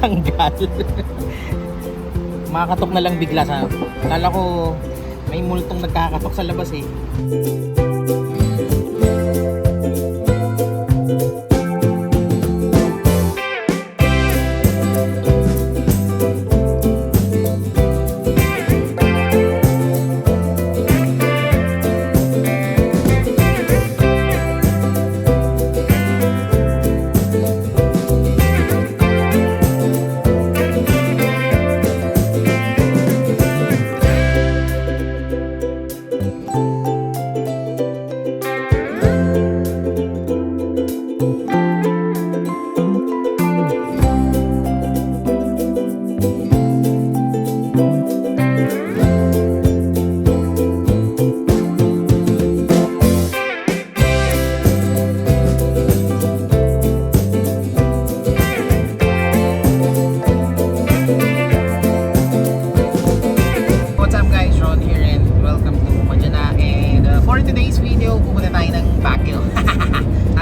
Tanggal. Makakatok na lang bigla sa. Kala ko may multong nagkakatok sa labas eh.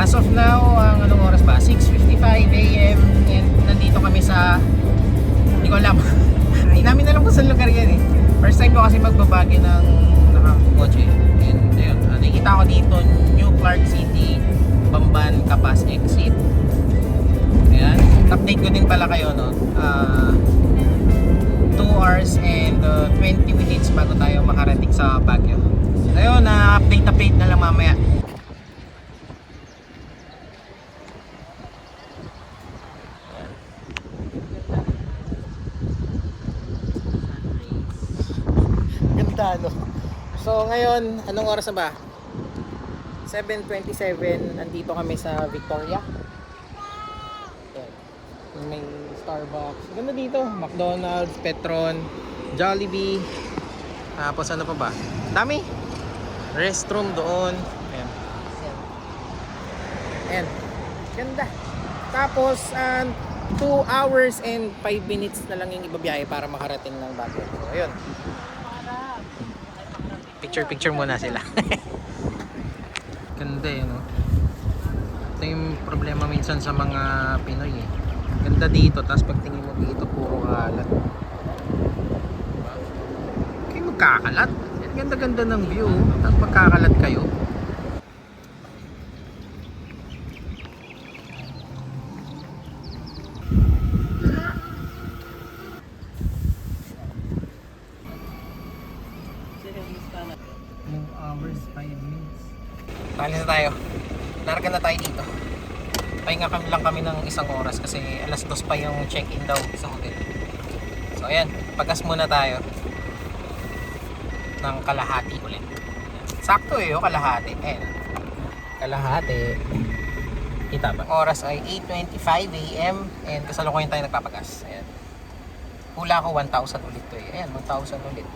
As of now, ang anong oras ba? 6:55 AM and nandito kami sa, hindi ko alam. Hindi namin alam kung saan lugar yan eh. First time ko kasi magbabagi ng nakakotse. And ayun, nakikita ko dito New Clark City, Bamban, Capas exit. Ayan, update ko din pala kayo, no? 2 hours and 20 minutes bago tayo makarating sa Baguio. Ayun, update na lang mamaya. Ganda, no? So ngayon, anong oras na ba? 7:27, nandito kami sa Victoria. Ayan. May Starbucks. Ganda dito, McDonald's, Petron, Jollibee. Tapos ano pa ba? Dami. Restroom doon. Ayan. Ayan. Ganda. Tapos 2 hours and 5 minutes na lang yung ibabiyahe para makarating ng Baguio. So ayun. Picture muna sila. Ganda yun, no? Ito yung problema minsan sa mga Pinoy eh. Ganda dito, tapos pagtingin mo dito puro kalat. Kayo magkakalat. Ganda-ganda ng view, tapos magkakalat kayo. Hours, 5 minutes. Talis na tayo. Larga na tayo dito. Pahinga lang kami ng 1 oras kasi alas 2 pa yung check-in daw sa hotel. So ayan, pagas muna tayo ng kalahati ulit. Sakto eh, kalahati. Ayan. Kalahati. Kita ba? Oras ay 8:25 AM and kasalukuyan tayo nagpapagas. Ayan. Hula ko 1,000 ulit to eh. Ayan, 1,000 ulit.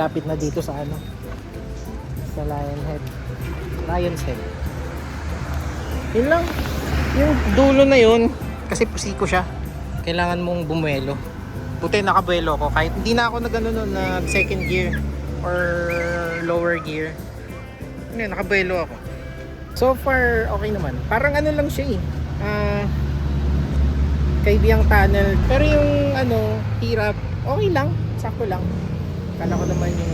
malapit na dito sa ano, sa Lion's Head. Yun lang. Yung dulo na yun, kasi pusiko siya. Kailangan mong bumuelo. Buti nakabuelo ako. Kahit hindi na ako nag second gear or lower gear. Yun, nakabuelo ako. So far, okay naman. Parang ano lang siya eh. Kaibiyang tunnel. Pero yung hirap, okay lang. Sakto lang. Kala ko naman yung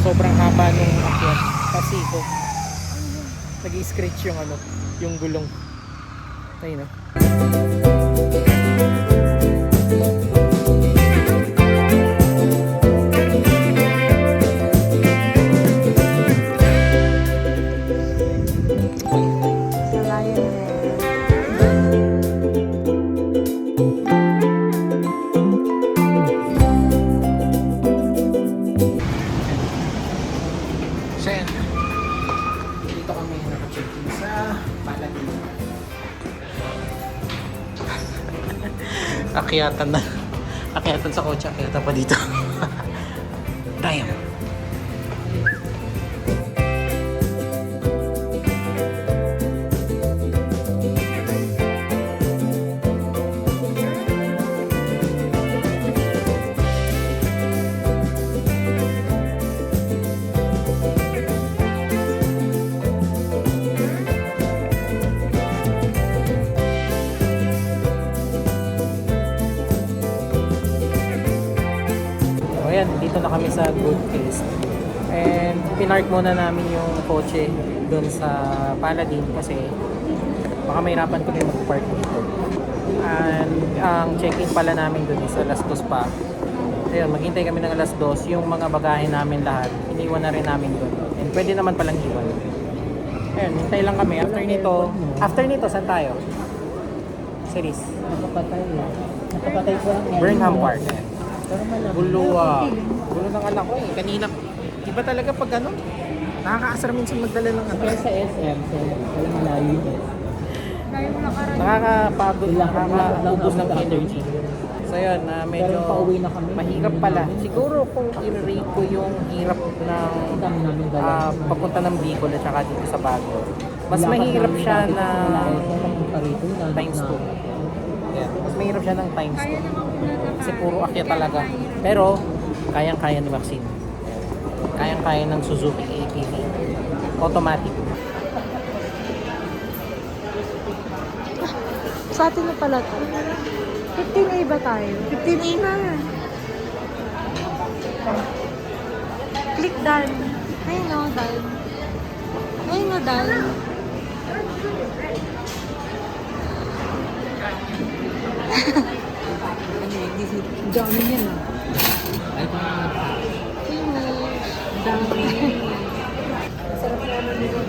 sobrang haba nung akyat. Pasiko. Nag-i-scratch yung gulong. Ayun, no? Dito kami naka-check-in sa Paladin. Akyatan sa kotse, akyatan pa dito. Tayo. Ayan, dito na kami sa Good Taste. And pinark muna namin yung kotse doon sa Paladin kasi baka mahirapan ko rin mag-park dito. And ang check-in pala namin doon is alas 2 pa. Ayun, maghintay kami ng alas 2. Yung mga bagahe namin lahat, iniwan na rin namin doon. And pwede naman palang iwan. Ayun, hintay lang kami. After nito, saan tayo? Series. Nakapatay ko ang Burnham Park. Pero malaki. Gulo ng anak ko eh. Kanina, iba talaga pag nakakaasar minsan magdala ng Pero sa SM, wala malayo yun. Nakakapagod, nakakaubos ng energy. So yun, medyo Pero pauwi na kami. mahirap pala. Siguro kung i-rate ko yung hirap ng papunta ng Bicol at saka dito sa Baguio, mas mahirap siya ng times 2. Yeah, mas mahirap siya ng times 2. Kasi puro akyat talaga. Pero, kayang-kaya ni Maxine. Kayang-kaya ng Suzuki ATV. Automatic. Sa atin na pala to. 15A ba tayo? 15A na. Click done. Ayun o, done. Ayun o, done. Dami yan ah. Dami. Sarap naman nito.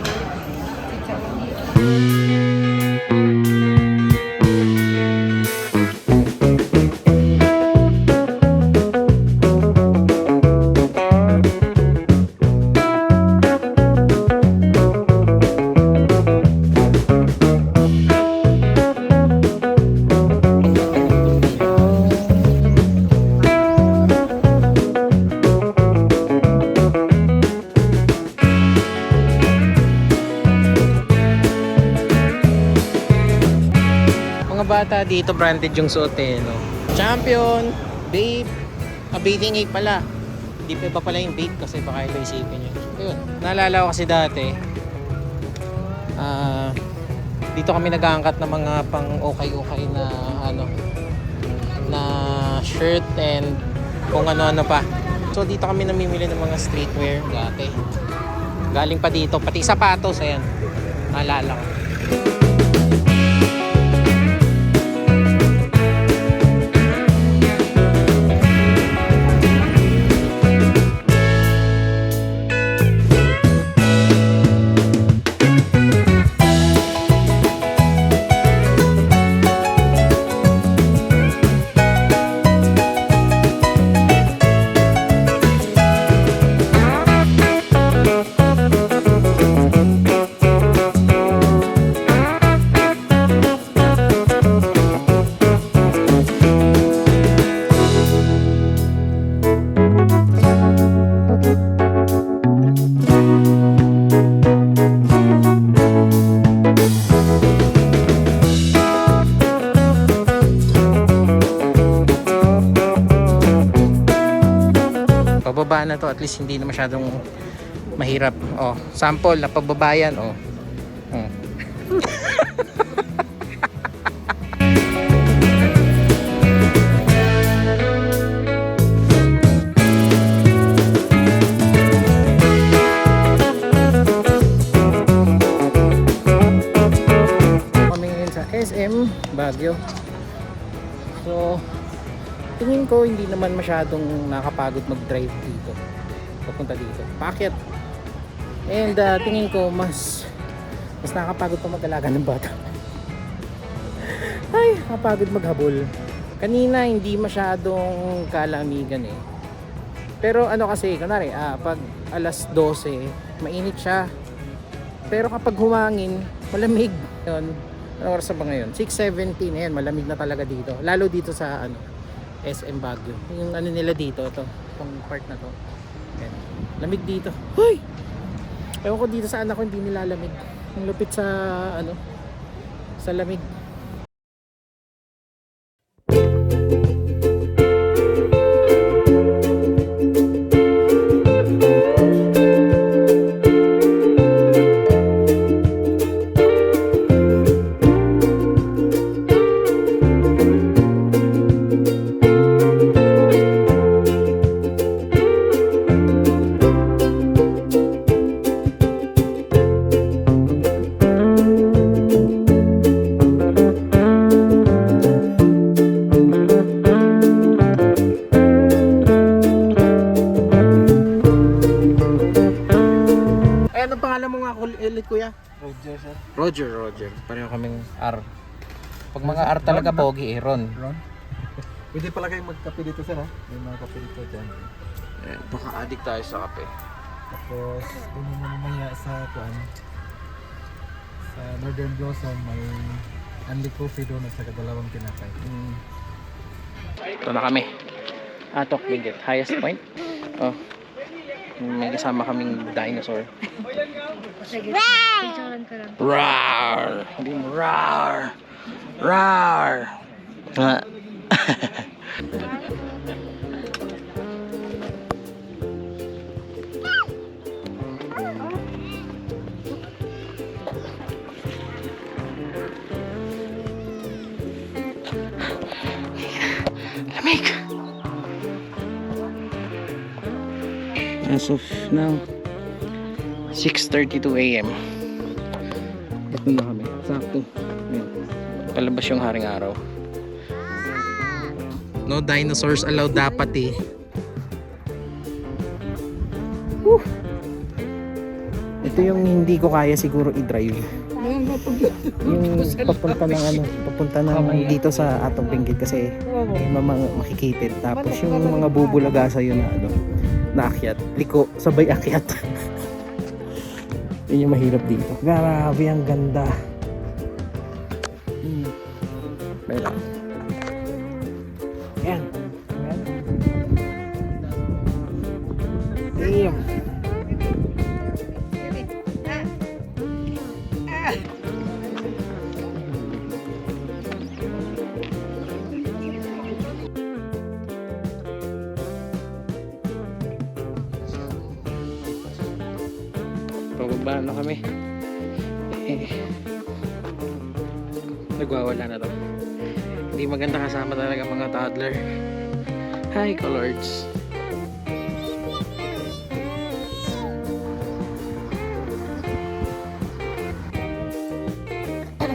Bata dito branded yung suot eh, no? Champion, Babe, Bathing Ape pala. Hindi pa iba pala yung Babe kasi baka ito isipin nyo. Ayun, naalala ko kasi dati dito kami nag-aangkat ng mga pang okay na na shirt and kung ano-ano pa. So dito kami namimili ng mga streetwear dati. Galing pa dito, pati sapatos, ayan. Naalala ko. pababa na to, at least hindi na masyadong mahirap. Oh, sample na pababayan. Oh. Kami ngayon sa SM Baguio. So, tingin ko hindi naman masyadong nakapagod mag-drive dito. Papunta dito. Paakyat. And tingin ko mas nakakapagod pa mag-alaga ng bata. Ay, nakapagod maghabol. Kanina hindi masyadong kalamigan eh. Pero ano kasi, kunwari, pag alas 12, mainit siya. Pero kapag humangin, malamig. Yun. Ano oras na ba ngayon? 6:17. Ayan, malamig na talaga dito. Lalo dito sa SM Baguio. Yung ano nila dito, itong part na to. Ayan. Lamig dito. Hoy! Ewan ko dito sa anak ko, hindi nilalamig. Ang lupit sa sa lamig. Ay, anong pangalan mo nga ulit, kuya? Roger, sir. Roger. Pareho kaming R. Pag mga R talaga pogi eh, Ron. Ron? Pwede pala kayong magkape dito, sir, ha? May mga kape dito dyan. Baka addict tayo sa kape. Tapos, kung mo mamaya sa Northern Blossom, may only coffee doon at saka dalawang tinapay. Ito na kami. Atok Bigot, highest point. Oh. May kasama kaming dinosaur. Sige, picturean ka lang. Rawr! Hindi mo rawr! Rawr! Lamig! As of now, 6:32 AM. Ito na kami. Sakto. Ayan. Palabas yung haring araw. No dinosaurs allowed dapat eh. Woo! Ito yung hindi ko kaya siguro i-drive. Yung papunta ng dito sa Atong Benguet kasi makikitid. Tapos yung mga bubulaga sa'yo na naakyat, liko, sabay akyat. Yun yung mahirap dito. Grabe, ang ganda. Wala. Yan. Damn. Pababa na kami. Nagwawala na to. Hindi maganda kasama talaga mga toddler. Hi, coloreds.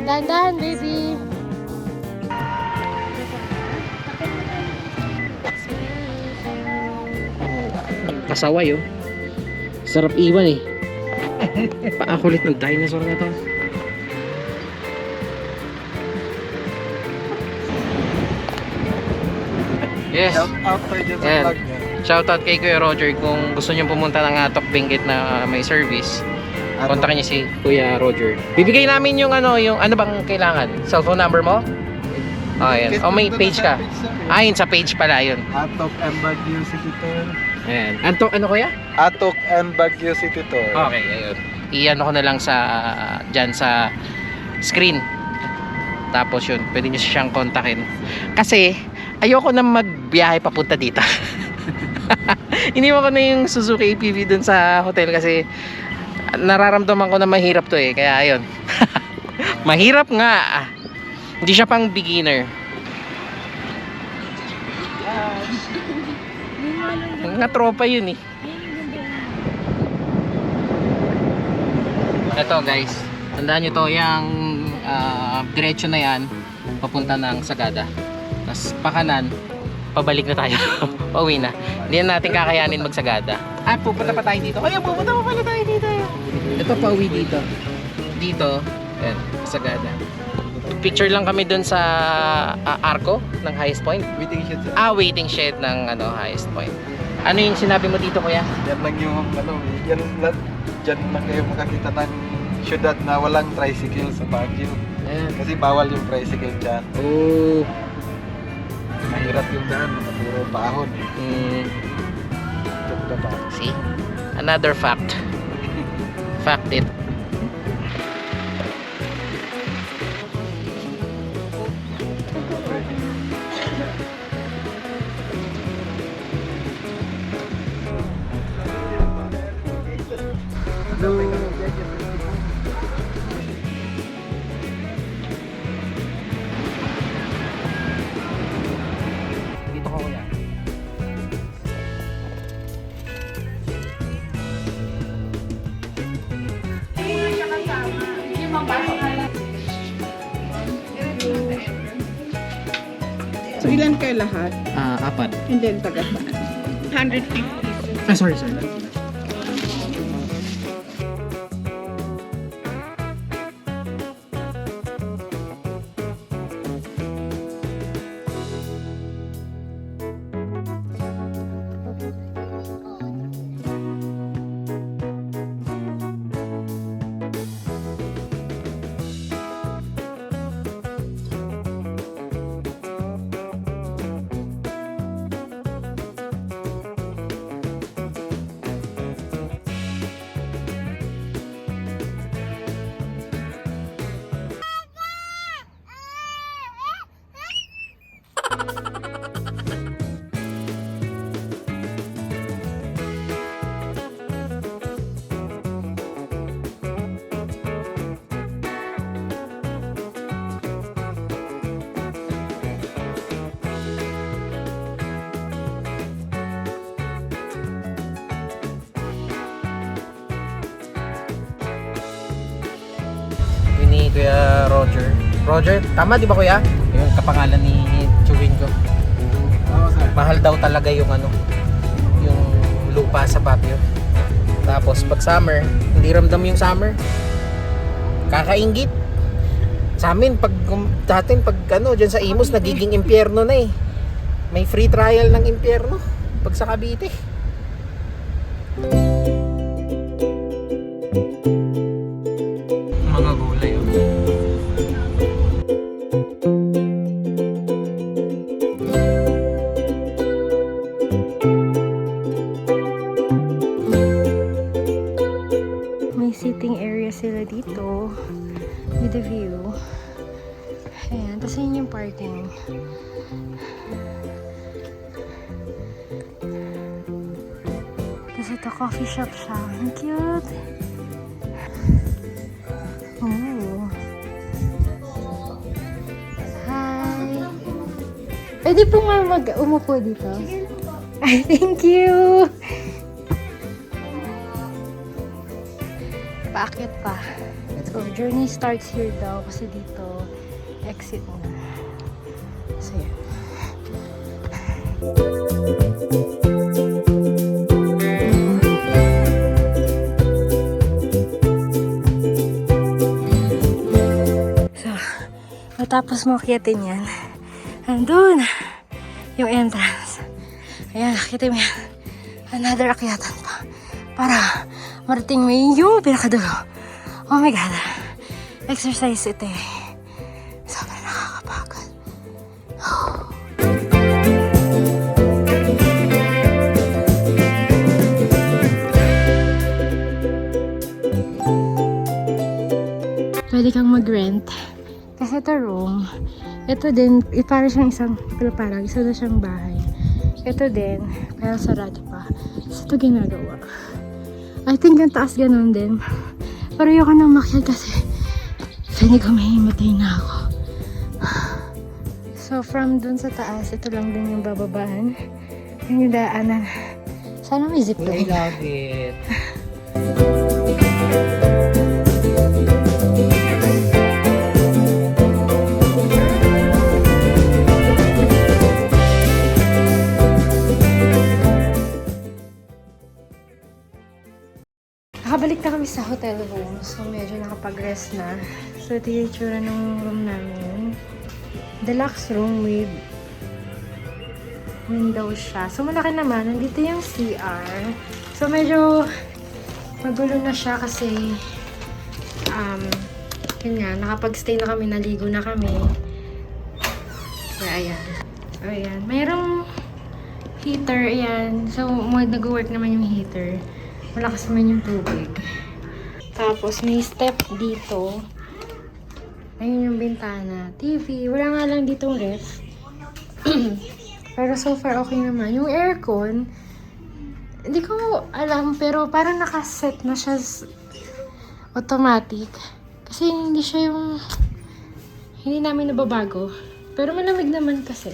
Dahan-dahan, baby. Pasaway oh. Sarap iwan eh. Paakulit ng dinosaur na to. Yes. Shout out tayo dyan sa Ayan. vlog niya. Shoutout kay Kuya Roger kung gusto niyo pumunta ng Atok Benguet na may service. Kontakin niyo si Kuya Roger. Bibigay namin yung ano bang kailangan? Cellphone number mo? Oh, ayan. Oh, may page ka. Ayun sa page pala yun. Atok and Baguio City Tour. Ayan. Ano kuya? Atok and Baguio City Tour. Okay, ayun. Iyan ko na lang sa dyan sa screen. Tapos yun, pwede nyo siyang kontakin. Kasi ayoko na magbiyahe papunta dito. Iniwan ko na yung Suzuki APV dun sa hotel kasi nararamdaman ko na mahirap to eh. Kaya ayun. Mahirap nga. Hindi siya pang beginner. Mga tropa yun eh. Ito guys, tandaan nyo to, yung diretso na yan papunta ng Sagada. Tapos pakanan, pabalik na tayo. Pauwi na. Hindi na natin kakayanin magsagada. Pupunta pa tayo dito. Kaya pupunta pa pala tayo dito. Ito pauwi dito. Dito, ayan, Sagada. Picture lang kami dun sa Arco ng highest point. Waiting shed sir. Waiting shed ng highest point. Ano yung sinabi mo dito kuya? Yan lang yung dyan lang kayo makakita ng syudad na walang tricycle sa Baguio. Ayan. Kasi bawal yung tricycle dyan. Oh. Mahirap yung daan, mga puro bahon. Tuk na pa. See? Another fact. Fact it. Dito ko kuya. So, ilan kayo lahat? Apat. And then, taga saan? 150. Sorry. Ni Kuya Roger. Roger, tama di ba kuya? Yung kapangalan ni Chewing ko. Oo sir. Mahal daw talaga yung yung lupa sa Baguio. Tapos pag summer, hindi ramdam yung summer. Kakaingit. Sa amin pag diyan sa Imus nagiging impyerno na eh. May free trial ng impyerno pag sa Cavite. Mga gulay oh. May sitting area sila dito with a view. Ayan, tapos yun yung parking. Tapos ito, coffee shop siya. Ang cute. Oh. Hi. Pwede po nga umupo dito. Ay, thank you. Paakyat pa. So, journey starts here daw kasi dito exit na. So, yan. So, matapos mo akyatin yan, andun yung entrance. Ayan, akyatin mo yan. Another akyatan pa. Para marating mo yung pinakadulo. Oh my God. Exercise ito eh. Sobrang nakakapagod. Pwede kang mag-rent. Kasi ito room. Ito din, para siyang isa na siyang bahay. Ito din, pero sarado pa. ito ginagawa. I think ang taas ganun din. Pero ayoko nang makyat kasi feeling ko mahimatay na ako. So from dun sa taas, ito lang din yung bababaan. Yung daanan. Sana may zipline. I love it. Nakabalik na kami sa hotel room. So, medyo nakapag-rest na. So, ito yung itsura ng room namin. Deluxe room with window siya. So, malaki naman. Nandito yung CR. So, medyo magulo na siya kasi yun nga, nakapag-stay na kami, naligo na kami. Kaya, ayan. So, ayan. Mayroong heater, ayan. So, nag-work naman yung heater. Malakas naman yung tubig. Tapos, may step dito. Ayun yung bintana. TV. Wala nga lang ditong ref. Pero so far, okay naman. Yung aircon, hindi ko alam, pero parang nakaset na siya automatic. Kasi hindi siya yung... Hindi namin nababago. Pero malamig naman kasi.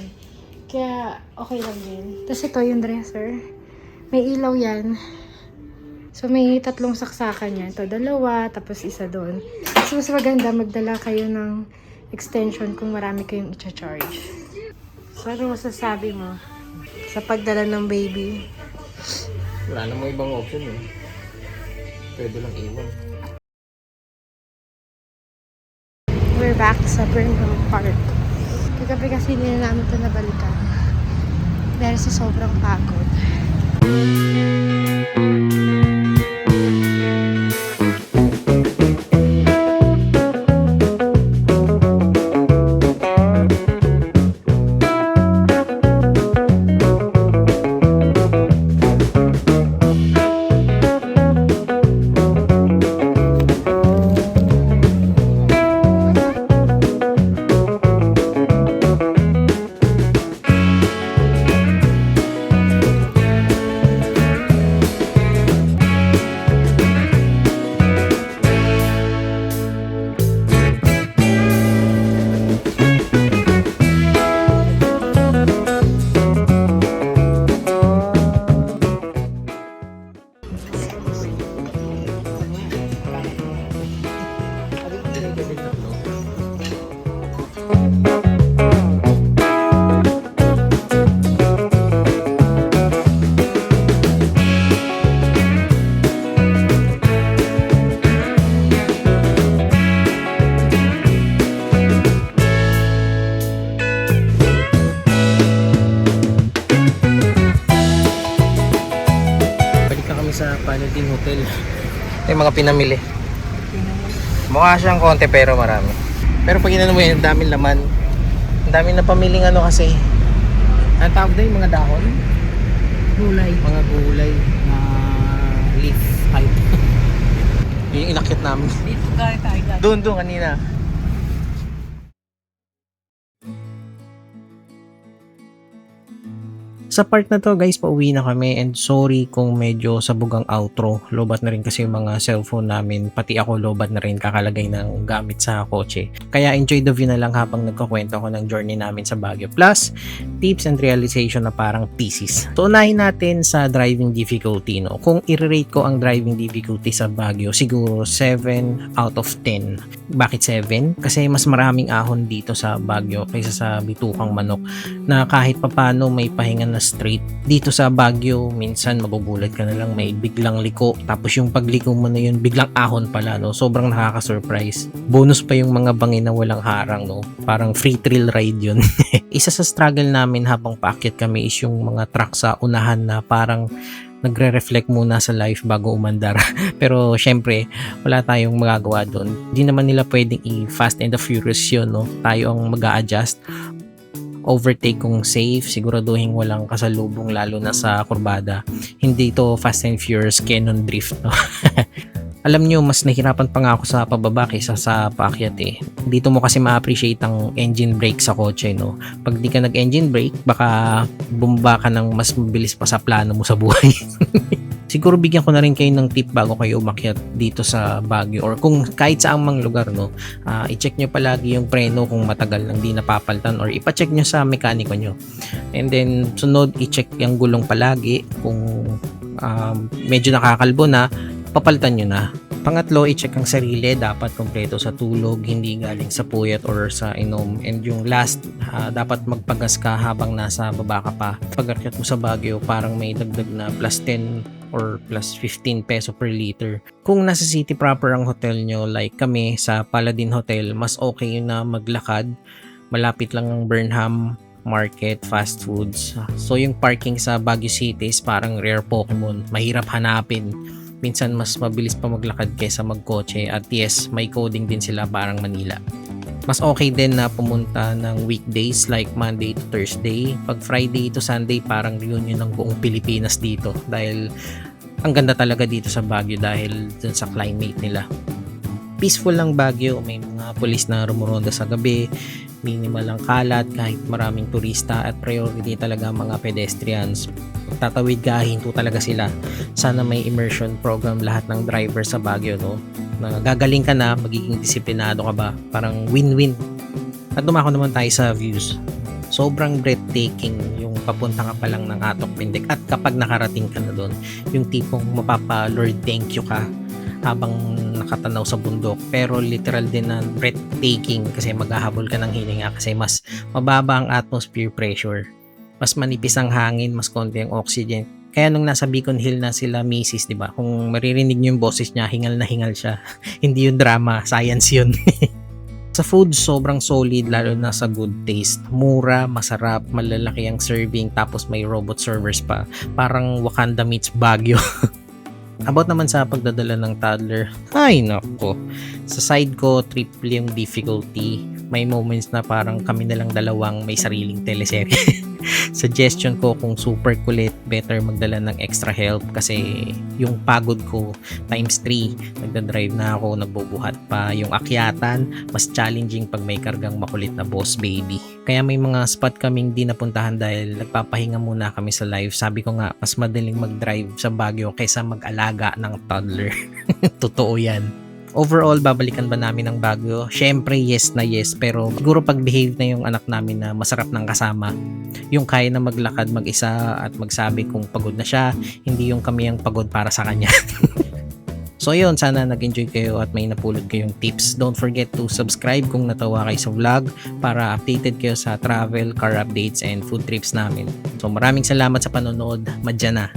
Kaya, okay lang din. Tapos ito yung dresser. May ilaw yan. So, may 3 saksakan yan. Ito, 2, tapos isa doon. So, mas maganda magdala kayo ng extension kung marami kayong i-charge. So, ano masasabi mo sa pagdala ng baby? Wala namang ibang option eh. Pwede lang iwan. We're back sa Burnham Park. Kagabi kasi hindi na namin ito nabalikan. Dahil sa sobrang pagod. Sa Paladin Hotel. Ito yung mga pinamili. Mukha siyang konti pero marami. Pero pag inano mo yun, ang daming laman. Ang daming napamiling ano kasi. Ang tawag doon yung mga dahon? Gulay. Mga gulay na leaf type. Yun yung inakit namin. Dito tayo. Doon kanina. Sa part na to guys, pauwi na kami and sorry kung medyo sabog ang outro. Lobat na rin kasi yung mga cellphone namin. Pati ako lobat na rin kakalagay ng gamit sa kotse. Kaya enjoy the view na lang habang nagkakwento ko ng journey namin sa Baguio. Plus, tips and realization na parang thesis. So unahin natin sa driving difficulty. No? Kung i-rate ko ang driving difficulty sa Baguio, siguro 7 out of 10. Bakit 7? Kasi mas maraming ahon dito sa Baguio kaysa sa Bitukang Manok na kahit papano may pahinga na straight. Dito sa Baguio, minsan magugulat ka na lang may biglang liko. Tapos yung pagliko mo na yun, biglang ahon pala. No? Sobrang nakaka-surprise. Bonus pa yung mga bangin na walang harang. No? Parang free thrill ride yun. Isa sa struggle namin habang paakyat kami is yung mga truck sa unahan na parang nagre-reflect muna sa life bago umandar. Pero syempre, wala tayong magagawa doon. Hindi naman nila pwedeng i-fast and the furious yun. No? Tayo ang mag-a-adjust. Overtake kung safe, siguraduhin walang kasalubong lalo na sa kurbada. Hindi to Fast and Furious Canon Drift. No? Alam nyo, mas nahirapan pa nga ako sa pababa kaysa sa paakyat eh. Dito mo kasi ma-appreciate ang engine brake sa kotse, no? Pag di ka nag-engine brake, baka bumba ka ng mas mabilis pa sa plano mo sa buhay. siguro bigyan ko na rin kayo ng tip bago kayo umakyat dito sa Baguio or kung kahit saang mang lugar, no, i-check nyo palagi yung preno kung matagal nang di napapalitan or ipa-check nyo sa mekaniko nyo. And then sunod, i-check yung gulong palagi kung medyo nakakalbo na, papalitan nyo na. Pangatlo, i-check ang sarili, dapat kompleto sa tulog, hindi galing sa puyat or sa inom. And yung last, dapat magpagas ka habang nasa baba ka pa. Pag-akyat mo sa Baguio, parang may dagdag na plus 10 or plus 15 peso per liter. Kung nasa city proper ang hotel nyo, like kami sa Paladin Hotel, mas okay na maglakad. Malapit lang ang Burnham Market, fast foods. So yung parking sa Baguio City is parang rare Pokemon, mahirap hanapin. Minsan mas mabilis pa maglakad kaysa magkotse, at yes, may coding din sila parang Manila. Mas okay din na pumunta ng weekdays like Monday to Thursday. Pag Friday to Sunday, parang reunion ng buong Pilipinas dito dahil ang ganda talaga dito sa Baguio dahil dun sa climate nila. Peaceful lang Baguio, may mga pulis na rumuronda sa gabi, minimal ang kalat kahit maraming turista, at priority talaga ang mga pedestrians. Tatawid ka, hinto talaga sila. Sana may immersion program lahat ng driver sa Baguio, no? Na gagaling ka na, magiging disiplinado ka ba? Parang win-win. At dumako naman tayo sa views. Sobrang breathtaking yung papunta ka pa lang ng Atok Pindik, at kapag nakarating ka na doon, yung tipong mapapa Lord thank you ka habang nakatanaw sa bundok. Pero literal din na breathtaking kasi maghahabol ka ng hininga kasi mas mababa ang atmosphere pressure. Mas manipis ang hangin, mas konti ang oxygen. Kaya nung nasa Beacon Hill na sila Macy's, di ba? Kung maririnig niyo yung boses niya, hingal na hingal siya. Hindi yung drama, science yun. Sa food, sobrang solid, lalo na sa good taste. Mura, masarap, malalaki ang serving, tapos may robot servers pa. Parang Wakanda meets Baguio. About naman sa pagdadala ng toddler, ay nako. Sa side ko, triple yung difficulty. May moments na parang kami na lang dalawang may sariling teleserye. Suggestion ko, kung super kulit, better magdala ng extra help kasi yung pagod ko times 3. Nagdadrive na ako, nagbubuhat pa. Yung akyatan, mas challenging pag may kargang makulit na boss baby. Kaya may mga spot kaming di napuntahan dahil nagpapahinga muna kami sa live. Sabi ko nga, mas madaling mag-drive sa Baguio kaysa mag-alaga ng toddler. Totoo yan. Overall, babalikan ba namin ang Baguio? Syempre, yes na yes. Pero siguro pag-behave na yung anak namin na masarap ng kasama. Yung kaya na maglakad mag-isa at magsabi kung pagod na siya. Hindi yung kami ang pagod para sa kanya. So yun, sana nag-enjoy kayo at may napulot kayong tips. Don't forget to subscribe kung natawa kayo sa vlog para updated kayo sa travel, car updates, and food trips namin. So maraming salamat sa panonood. Madya na!